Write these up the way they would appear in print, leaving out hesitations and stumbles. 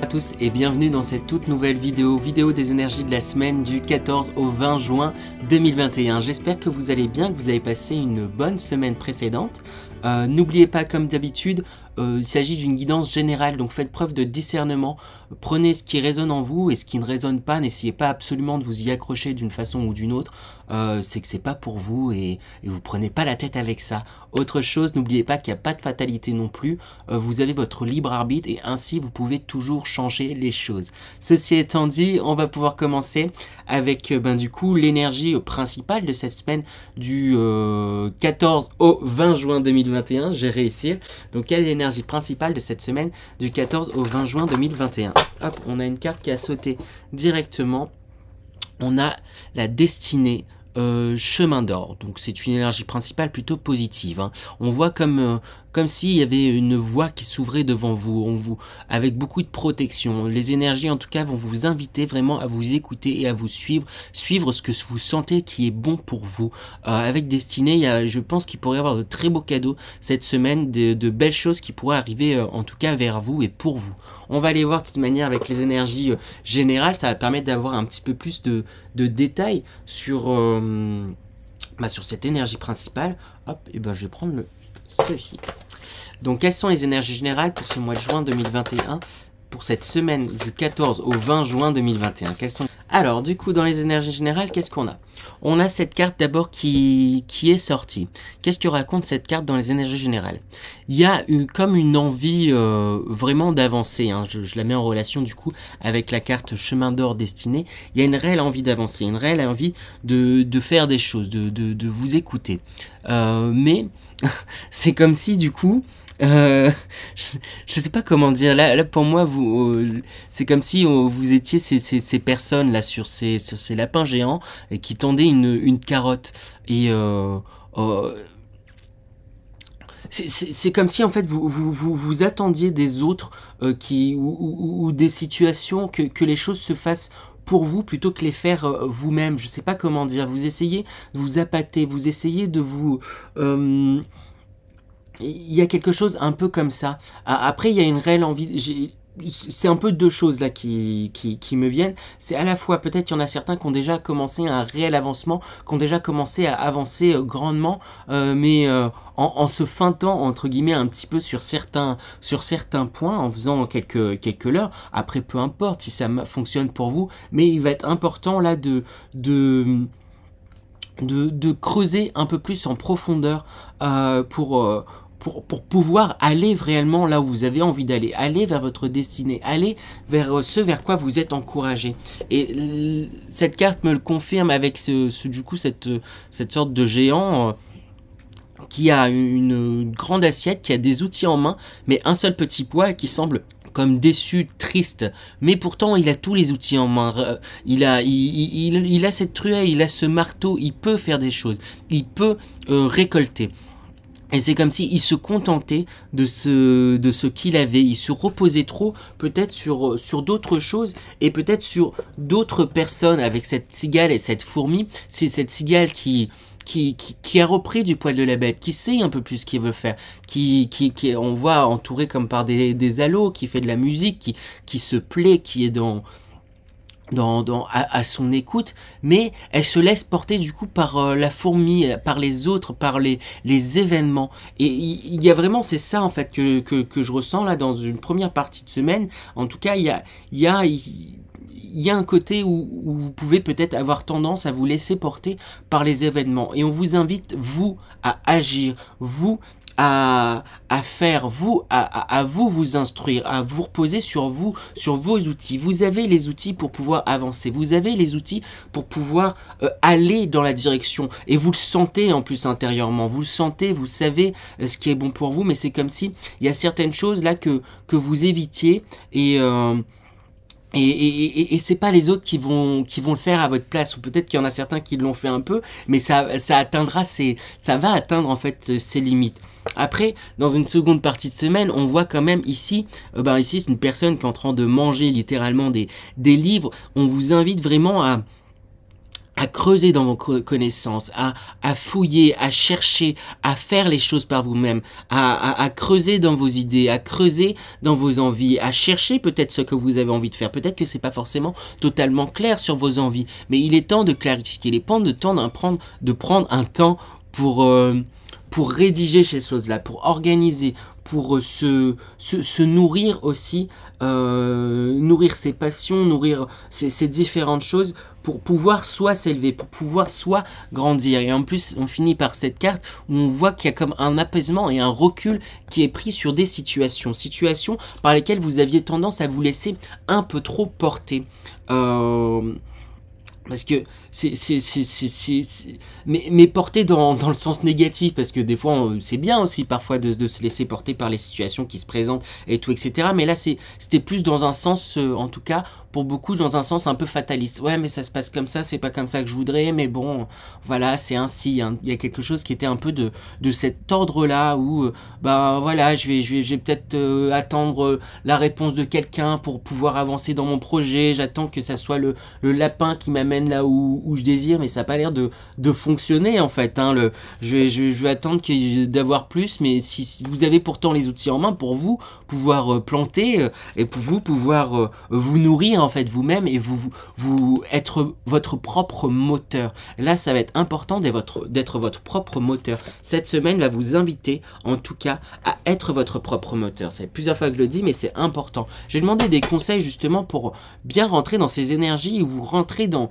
à tous et bienvenue dans cette toute nouvelle vidéo des énergies de la semaine du 14 au 20 juin 2021. J'espère que vous allez bien, que vous avez passé une bonne semaine précédente. N'oubliez pas, comme d'habitude, il s'agit d'une guidance générale, donc faites preuve de discernement, prenez ce qui résonne en vous et ce qui ne résonne pas, n'essayez pas absolument de vous y accrocher d'une façon ou d'une autre, c'est que c'est pas pour vous et vous prenez pas la tête avec ça. Autre chose, n'oubliez pas qu'il n'y a pas de fatalité non plus, vous avez votre libre arbitre et ainsi vous pouvez toujours changer les choses. Ceci étant dit, on va pouvoir commencer avec du coup l'énergie principale de cette semaine du 14 au 20 juin 2021, j'ai réussi. Donc quelle est l'énergie principale de cette semaine du 14 au 20 juin 2021? Hop, on a une carte qui a sauté directement. On a la destinée. Chemin d'or, donc c'est une énergie principale plutôt positive, hein. On voit comme s'il y avait une voie qui s'ouvrait devant vous, avec beaucoup de protection. Les énergies en tout cas vont vous inviter vraiment à vous écouter et à vous suivre ce que vous sentez qui est bon pour vous. Avec Destinée, je pense qu'il pourrait y avoir de très beaux cadeaux cette semaine, de belles choses qui pourraient arriver en tout cas vers vous et pour vous. On va aller voir de toute manière avec les énergies générales, ça va permettre d'avoir un petit peu plus de détails sur cette énergie principale. Hop, et je vais prendre celui-ci. Donc quelles sont les énergies générales pour ce mois de juin 2021, pour cette semaine du 14 au 20 juin 2021? Quelles sont... Alors du coup dans les énergies générales, qu'est-ce qu'on a? On a cette carte d'abord qui est sortie. Qu'est-ce que raconte cette carte dans les énergies générales? Il y a comme une envie vraiment d'avancer, hein. Je la mets en relation du coup avec la carte Chemin d'or Destinée. Il y a une réelle envie d'avancer, une réelle envie de faire des choses, de vous écouter. Mais c'est comme si du coup... je sais pas comment dire, là pour moi c'est comme si vous étiez ces personnes là sur ces lapins géants qui tendaient une carotte et c'est comme si en fait vous attendiez des autres ou des situations que les choses se fassent pour vous plutôt que les faire vous-même. Je sais pas comment dire, vous essayez de vous appâter, vous essayez de vous... il y a quelque chose un peu comme ça. Après, il y a une réelle envie... C'est un peu deux choses là qui me viennent. C'est à la fois, peut-être il y en a certains qui ont déjà commencé un réel avancement, qui ont déjà commencé à avancer grandement, mais en se feintant entre guillemets un petit peu sur certains points, en faisant quelques leurres. Après, peu importe si ça fonctionne pour vous, mais il va être important là de creuser un peu plus en profondeur pour pouvoir aller réellement là où vous avez envie d'aller, aller vers votre destinée, aller vers ce vers quoi vous êtes encouragé. Et cette carte me le confirme avec du coup cette sorte de géant qui a une grande assiette, qui a des outils en main, mais un seul petit poids qui semble comme déçu, triste, mais pourtant il a tous les outils en main. Il a cette truelle, il a ce marteau, il peut faire des choses, il peut récolter. Et c'est comme si il se contentait de ce qu'il avait, il se reposait trop peut-être sur d'autres choses et peut-être sur d'autres personnes. Avec cette cigale et cette fourmi, c'est cette cigale qui a repris du poil de la bête, qui sait un peu plus ce qu'il veut faire, qui on voit entouré comme par des halos, qui fait de la musique, qui se plaît, qui est à son écoute, mais elle se laisse porter du coup par la fourmi, par les autres, par les événements. Et il y a vraiment, c'est ça en fait que je ressens là dans une première partie de semaine. En tout cas, il y a un côté où vous pouvez peut-être avoir tendance à vous laisser porter par les événements. Et on vous invite, vous, à agir, vous, à faire, vous, à vous instruire, à vous reposer sur vous, sur vos outils. Vous avez les outils pour pouvoir avancer, vous avez les outils pour pouvoir aller dans la direction, et vous le sentez en plus intérieurement, vous le sentez, vous savez ce qui est bon pour vous, mais c'est comme si il y a certaines choses là que vous évitiez, et c'est pas les autres qui vont le faire à votre place, ou peut-être qu'il y en a certains qui l'ont fait un peu, mais ça va atteindre en fait ses limites. Après, dans une seconde partie de semaine, on voit quand même ici, ici c'est une personne qui est en train de manger littéralement des livres. On vous invite vraiment à creuser dans vos connaissances, à fouiller, à chercher, à faire les choses par vous-même, à creuser dans vos idées, à creuser dans vos envies, à chercher peut-être ce que vous avez envie de faire. Peut-être que c'est pas forcément totalement clair sur vos envies, mais il est temps de clarifier, il est temps de prendre un temps pour rédiger ces choses-là, pour organiser, pour se nourrir aussi, nourrir ses passions, nourrir ces différentes choses, pour pouvoir soit s'élever, pour pouvoir soit grandir. Et en plus, on finit par cette carte où on voit qu'il y a comme un apaisement et un recul qui est pris sur des situations par lesquelles vous aviez tendance à vous laisser un peu trop porter. Parce que mais porter dans le sens négatif, parce que des fois c'est bien aussi parfois de se laisser porter par les situations qui se présentent et tout, etc. Mais là c'était plus dans un sens, en tout cas pour beaucoup, dans un sens un peu fataliste. Ouais, mais ça se passe comme ça, c'est pas comme ça que je voudrais, mais bon, voilà, c'est ainsi, hein. Il y a quelque chose qui était un peu de cet ordre-là où, ben voilà, je vais peut-être attendre la réponse de quelqu'un pour pouvoir avancer dans mon projet. J'attends que ça soit le lapin qui m'amène là où je désire, mais ça n'a pas l'air de fonctionner en fait, hein. Je vais attendre d'avoir plus, mais si vous avez pourtant les outils en main pour vous pouvoir planter et pour vous pouvoir vous nourrir en fait vous-même et vous être votre propre moteur. Là, ça va être important d'être votre propre moteur. Cette semaine va vous inviter, en tout cas, à être votre propre moteur. Ça fait plusieurs fois que je le dis, mais c'est important. J'ai demandé des conseils justement pour bien rentrer dans ces énergies où vous rentrez dans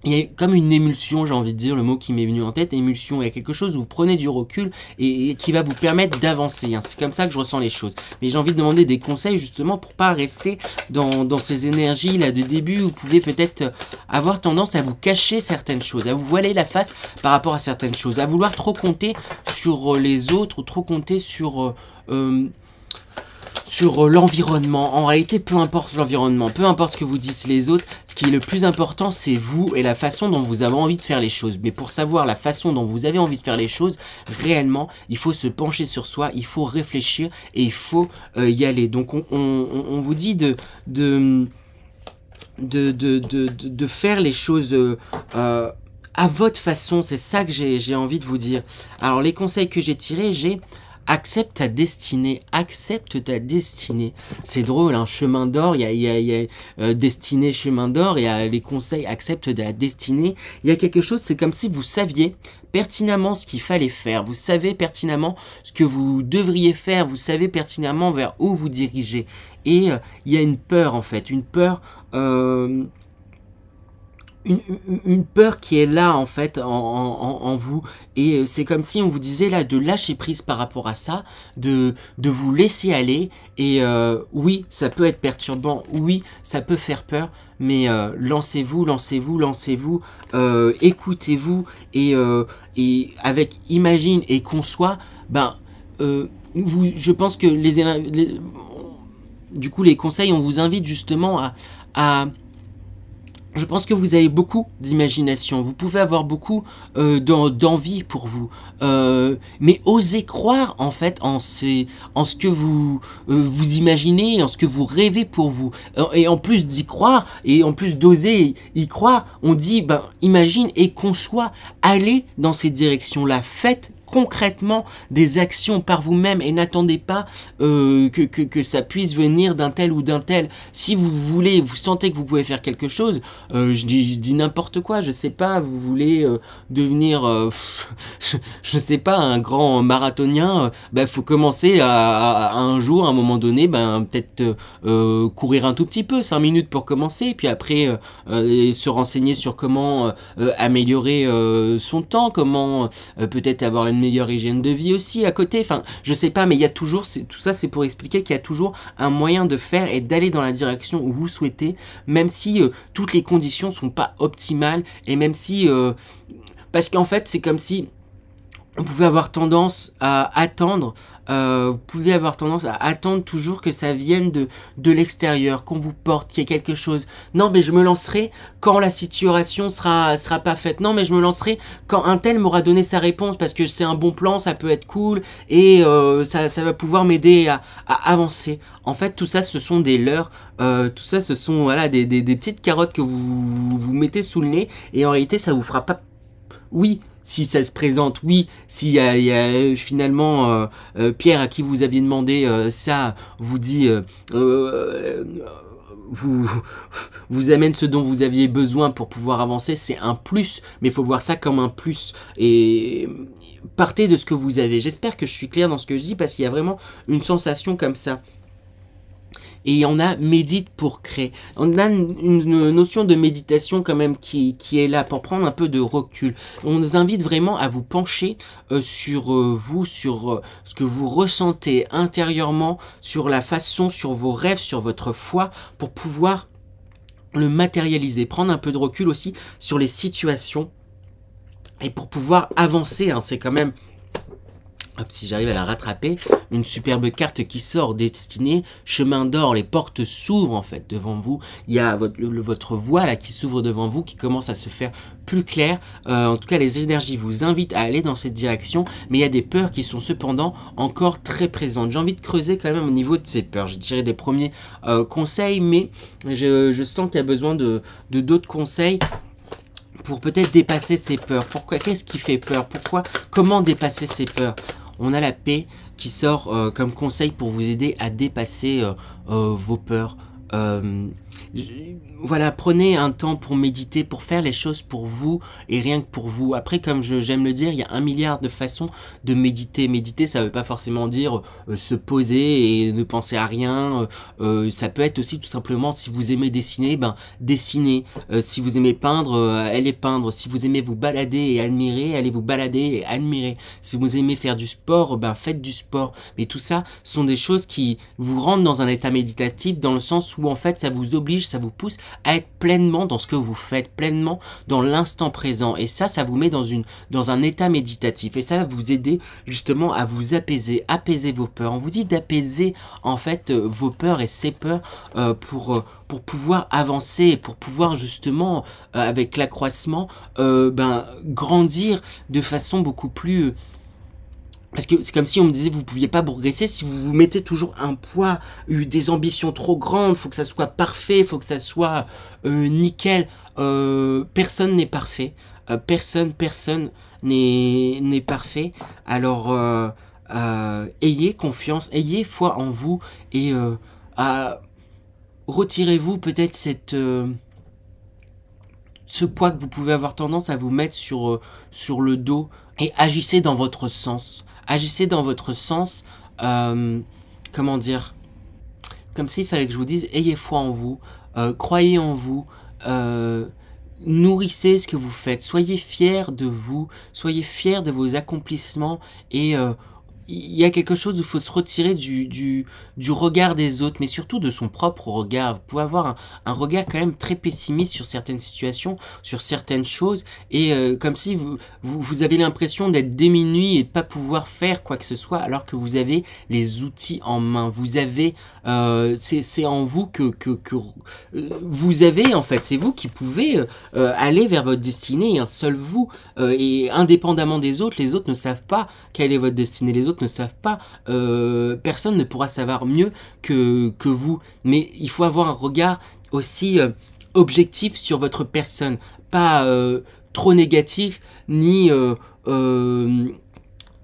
il y a comme une émulsion, j'ai envie de dire, le mot qui m'est venu en tête, émulsion, il y a quelque chose où vous prenez du recul et qui va vous permettre d'avancer, hein. C'est comme ça que je ressens les choses. Mais j'ai envie de demander des conseils justement pour pas rester dans ces énergies là de début où vous pouvez peut-être avoir tendance à vous cacher certaines choses, à vous voiler la face par rapport à certaines choses, à vouloir trop compter sur les autres, trop compter sur l'environnement. En réalité, peu importe l'environnement, peu importe ce que vous disent les autres, ce qui est le plus important, c'est vous et la façon dont vous avez envie de faire les choses. Mais pour savoir la façon dont vous avez envie de faire les choses, réellement, il faut se pencher sur soi, il faut réfléchir et il faut y aller. Donc, on vous dit de faire les choses à votre façon. C'est ça que j'ai envie de vous dire. Alors, les conseils que j'ai tirés, accepte ta destinée, accepte ta destinée. C'est drôle, hein, chemin d'or, il y a destinée, chemin d'or, il y a les conseils, accepte ta destinée. Il y a quelque chose, c'est comme si vous saviez pertinemment ce qu'il fallait faire, vous savez pertinemment ce que vous devriez faire, vous savez pertinemment vers où vous dirigez. Et il y a une peur en fait, une peur... Une peur qui est là en fait en vous, et c'est comme si on vous disait là de lâcher prise par rapport à ça, de vous laisser aller. Et oui, ça peut être perturbant, oui, ça peut faire peur, mais lancez-vous, écoutez-vous, et avec imagine et conçoit, je pense que du coup les conseils, on vous invite justement à je pense que vous avez beaucoup d'imagination, vous pouvez avoir beaucoup d'envie pour vous, mais osez croire en fait en ce que vous imaginez, en ce que vous rêvez pour vous. Et en plus d'y croire, et en plus d'oser y croire, on dit, imagine et conçoit, allez dans ces directions-là, faites concrètement des actions par vous-même et n'attendez pas que ça puisse venir d'un tel ou d'un tel. Si vous voulez, vous sentez que vous pouvez faire quelque chose, je dis n'importe quoi, je sais pas, vous voulez devenir je sais pas, un grand marathonien, faut commencer à un jour, à un moment donné, peut-être courir un tout petit peu, 5 minutes pour commencer, puis après se renseigner sur comment améliorer son temps, comment peut-être avoir une meilleure hygiène de vie aussi à côté. Enfin, je sais pas, mais il y a toujours, tout ça c'est pour expliquer qu'il y a toujours un moyen de faire et d'aller dans la direction où vous souhaitez, même si toutes les conditions sont pas optimales, et même si parce qu'en fait c'est comme si vous pouvez avoir tendance à attendre, vous pouvez avoir tendance à attendre toujours que ça vienne de l'extérieur, qu'on vous porte, qu'il y ait quelque chose. Non, mais je me lancerai quand la situation sera pas faite. Non, mais je me lancerai quand un tel m'aura donné sa réponse, parce que c'est un bon plan, ça peut être cool, et ça va pouvoir m'aider à avancer. En fait, tout ça, ce sont des leurres, tout ça, ce sont voilà des petites carottes que vous mettez sous le nez, et en réalité, ça vous fera pas... Oui, si ça se présente, oui, s'il y a finalement Pierre à qui vous aviez demandé ça, vous dit, vous, vous amène ce dont vous aviez besoin pour pouvoir avancer, c'est un plus, mais il faut voir ça comme un plus, et partez de ce que vous avez. J'espère que je suis clair dans ce que je dis, parce qu'il y a vraiment une sensation comme ça. Et on a médite pour créer. On a une notion de méditation quand même qui est là pour prendre un peu de recul. On nous invite vraiment à vous pencher sur vous, sur ce que vous ressentez intérieurement, sur la façon, sur vos rêves, sur votre foi, pour pouvoir le matérialiser. Prendre un peu de recul aussi sur les situations et pour pouvoir avancer. Hein, c'est quand même... Hop, si j'arrive à la rattraper, une superbe carte qui sort, destinée, chemin d'or, les portes s'ouvrent en fait devant vous, il y a votre voie là qui s'ouvre devant vous, qui commence à se faire plus claire, en tout cas les énergies vous invitent à aller dans cette direction, mais il y a des peurs qui sont cependant encore très présentes. J'ai envie de creuser quand même au niveau de ces peurs, j'ai tiré des premiers conseils, mais je sens qu'il y a besoin de d'autres conseils, pour peut-être dépasser ces peurs. Pourquoi? Qu'est-ce qui fait peur? Pourquoi? Comment dépasser ces peurs? On a la paix qui sort comme conseil pour vous aider à dépasser vos peurs. Voilà, prenez un temps pour méditer, pour faire les choses pour vous et rien que pour vous. Après, comme j'aime le dire, il y a 1 milliard de façons de méditer. Méditer, ça veut pas forcément dire se poser et ne penser à rien. Ça peut être aussi tout simplement, si vous aimez dessiner, ben dessiner. Si vous aimez peindre, allez peindre. Si vous aimez vous balader et admirer, allez vous balader et admirer. Si vous aimez faire du sport, ben faites du sport. Mais tout ça sont des choses qui vous rendent dans un état méditatif, dans le sens où en fait ça vous oblige, ça vous pousse à être pleinement dans ce que vous faites, pleinement dans l'instant présent. Et ça vous met dans un état méditatif. Et ça va vous aider justement à vous apaiser, apaiser vos peurs. On vous dit d'apaiser en fait vos peurs et ces peurs pour pouvoir avancer, pour pouvoir justement avec l'accroissement grandir de façon beaucoup plus... Parce que c'est comme si on me disait vous pouviez pas progresser si vous vous mettez toujours un poids, des ambitions trop grandes, faut que ça soit parfait, faut que ça soit nickel. Personne n'est parfait, personne n'est parfait. Alors ayez confiance, ayez foi en vous et retirez-vous peut-être ce poids que vous pouvez avoir tendance à vous mettre sur le dos et agissez dans votre sens. Agissez dans votre sens, comment dire, comme s'il fallait que je vous dise, ayez foi en vous, croyez en vous, nourrissez ce que vous faites, soyez fiers de vous, soyez fiers de vos accomplissements et il y a quelque chose où il faut se retirer du regard des autres, mais surtout de son propre regard. Vous pouvez avoir un regard quand même très pessimiste sur certaines situations, sur certaines choses, et comme si vous avez l'impression d'être démuni et de pas pouvoir faire quoi que ce soit, alors que vous avez les outils en main. Vous avez, c'est en vous que vous avez en fait, c'est vous qui pouvez aller vers votre destinée, un seul vous, et indépendamment des autres, les autres ne savent pas quelle est votre destinée, les autres ne savent pas, personne ne pourra savoir mieux que vous, mais il faut avoir un regard aussi objectif sur votre personne, pas trop négatif, ni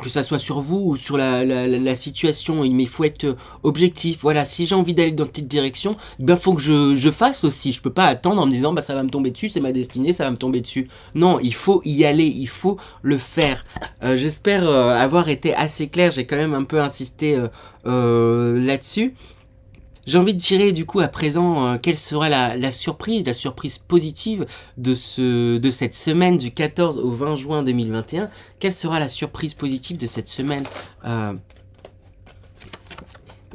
que ça soit sur vous ou sur la situation, mais il faut être objectif. Voilà, si j'ai envie d'aller dans cette direction, ben faut que je fasse aussi. Je peux pas attendre en me disant bah ça va me tomber dessus, c'est ma destinée, ça va me tomber dessus. Non, il faut y aller, il faut le faire. J'espère avoir été assez clair, j'ai quand même un peu insisté là-dessus. J'ai envie de tirer du coup à présent quelle sera la surprise positive de cette semaine du 14 au 20 juin 2021. Quelle sera la surprise positive de cette semaine Eh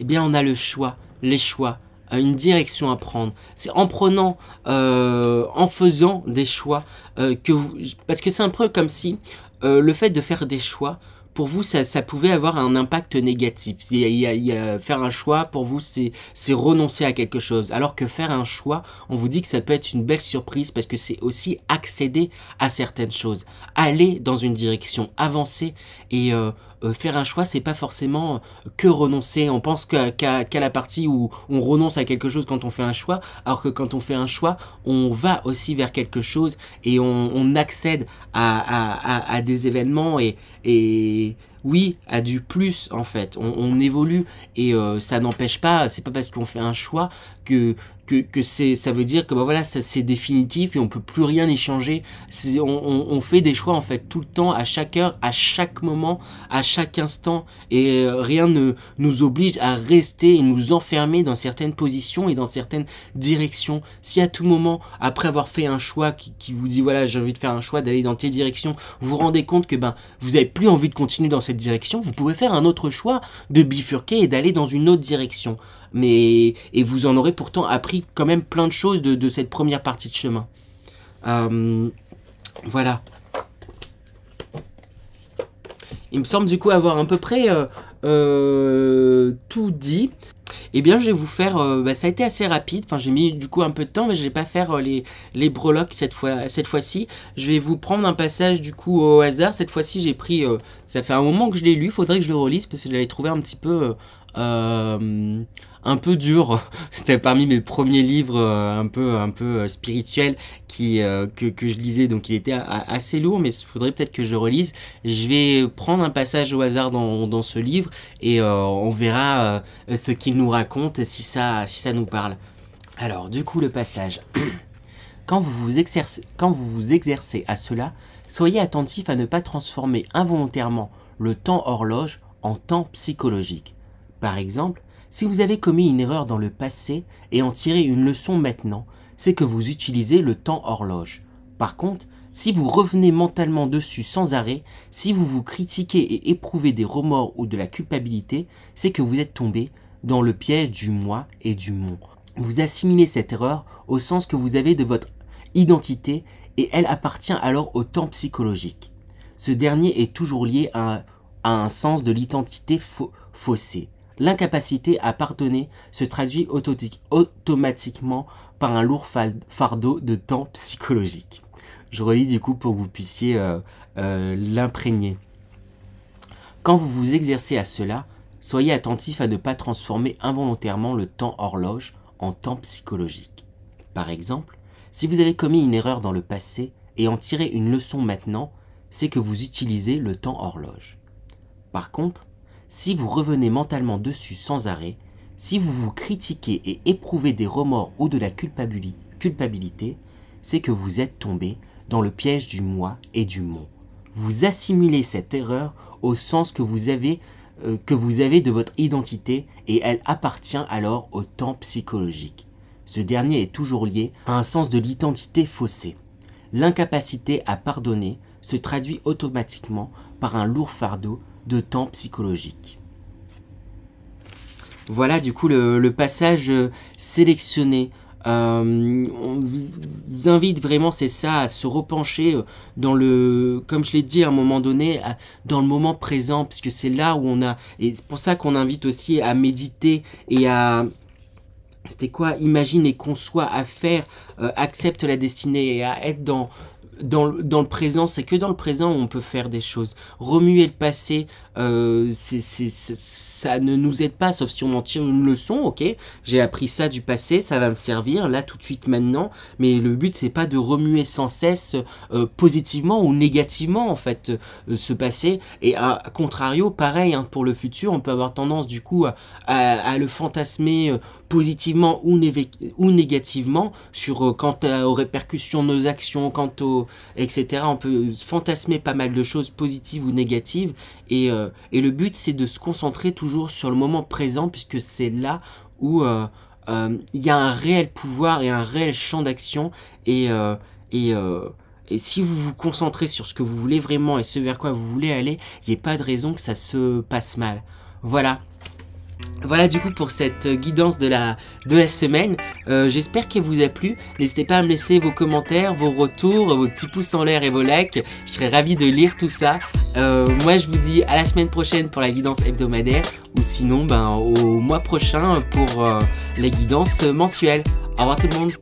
bien on a le choix, les choix, une direction à prendre. C'est en prenant, en faisant des choix parce que c'est un peu comme si le fait de faire des choix, pour vous, ça pouvait avoir un impact négatif. Faire un choix, pour vous, c'est renoncer à quelque chose. Alors que faire un choix, on vous dit que ça peut être une belle surprise parce que c'est aussi accéder à certaines choses. Aller dans une direction, avancer et faire un choix, c'est pas forcément que renoncer. On pense qu'à la partie où on renonce à quelque chose quand on fait un choix, alors que quand on fait un choix, on va aussi vers quelque chose et on accède à des événements et oui, à du plus en fait. On évolue et ça n'empêche pas, c'est pas parce qu'on fait un choix que ça veut dire que bah voilà, ça c'est définitif et on peut plus rien y changer. On fait des choix en fait tout le temps, à chaque heure, à chaque moment, à chaque instant et rien ne nous oblige à rester et nous enfermer dans certaines positions et dans certaines directions. Si à tout moment, après avoir fait un choix qui vous dit voilà, j'ai envie de faire un choix d'aller dans telle direction, vous vous rendez compte que ben vous avez plus envie de continuer dans cette direction, vous pouvez faire un autre choix de bifurquer et d'aller dans une autre direction. Et vous en aurez pourtant appris quand même plein de choses de cette première partie de chemin. Voilà. Il me semble du coup avoir à peu près tout dit. Eh bien, je vais vous faire... ça a été assez rapide. Enfin, j'ai mis du coup un peu de temps, mais je vais pas faire les breloques cette fois-ci. Je vais vous prendre un passage du coup au hasard. Cette fois-ci, j'ai pris... ça fait un moment que je l'ai lu. Faudrait que je le relise parce que je l'avais trouvé un petit peu... un peu dur. C'était parmi mes premiers livres un peu spirituels que je lisais, donc il était assez lourd, mais il faudrait peut-être que je relise. Je vais prendre un passage au hasard dans ce livre et on verra ce qu'il nous raconte, si ça nous parle. Alors du coup le passage. Quand vous vous exercez à cela, soyez attentif à ne pas transformer involontairement le temps horloge en temps psychologique. Par exemple, si vous avez commis une erreur dans le passé et en tirez une leçon maintenant, c'est que vous utilisez le temps horloge. Par contre, si vous revenez mentalement dessus sans arrêt, si vous vous critiquez et éprouvez des remords ou de la culpabilité, c'est que vous êtes tombé dans le piège du moi et du mon. Vous assimilez cette erreur au sens que vous avez de votre identité et elle appartient alors au temps psychologique. Ce dernier est toujours lié à un sens de l'identité faussé. L'incapacité à pardonner se traduit automatiquement par un lourd fardeau de temps psychologique. Je relis du coup pour que vous puissiez l'imprégner. Quand vous vous exercez à cela, soyez attentif à ne pas transformer involontairement le temps horloge en temps psychologique. Par exemple, si vous avez commis une erreur dans le passé et en tirez une leçon maintenant, c'est que vous utilisez le temps horloge. Par contre, si vous revenez mentalement dessus sans arrêt, si vous vous critiquez et éprouvez des remords ou de la culpabilité, c'est que vous êtes tombé dans le piège du moi et du mon. Vous assimilez cette erreur au sens que vous avez de votre identité et elle appartient alors au temps psychologique. Ce dernier est toujours lié à un sens de l'identité faussé. L'incapacité à pardonner se traduit automatiquement par un lourd fardeau de temps psychologique. Voilà du coup le passage sélectionné. On vous invite vraiment, c'est ça, à se repencher dans le, comme je l'ai dit à un moment donné, dans le moment présent, puisque c'est là où on a, et c'est pour ça qu'on invite aussi à méditer et à, c'était quoi, imagine et conçoit, à faire, accepte la destinée et à être dans le présent. C'est que dans le présent où on peut faire des choses. Remuer le passé, ça ne nous aide pas, sauf si on en tire une leçon, ok, j'ai appris ça du passé, ça va me servir, là, tout de suite, maintenant, mais le but, c'est pas de remuer sans cesse, positivement ou négativement, en fait, ce passé, et à contrario, pareil, hein, pour le futur, on peut avoir tendance, du coup, à le fantasmer positivement ou négativement, sur quant aux répercussions de nos actions, quant aux etc. On peut fantasmer pas mal de choses positives ou négatives et le but c'est de se concentrer toujours sur le moment présent puisque c'est là où il y a un réel pouvoir et un réel champ d'action et si vous vous concentrez sur ce que vous voulez vraiment et ce vers quoi vous voulez aller, il n'y a pas de raison que ça se passe mal. Voilà. Voilà du coup pour cette guidance de la semaine. J'espère qu'elle vous a plu. N'hésitez pas à me laisser vos commentaires, vos retours, vos petits pouces en l'air et vos likes. Je serais ravi de lire tout ça. Moi je vous dis à la semaine prochaine pour la guidance hebdomadaire, ou sinon au mois prochain pour la guidance mensuelle. Au revoir tout le monde.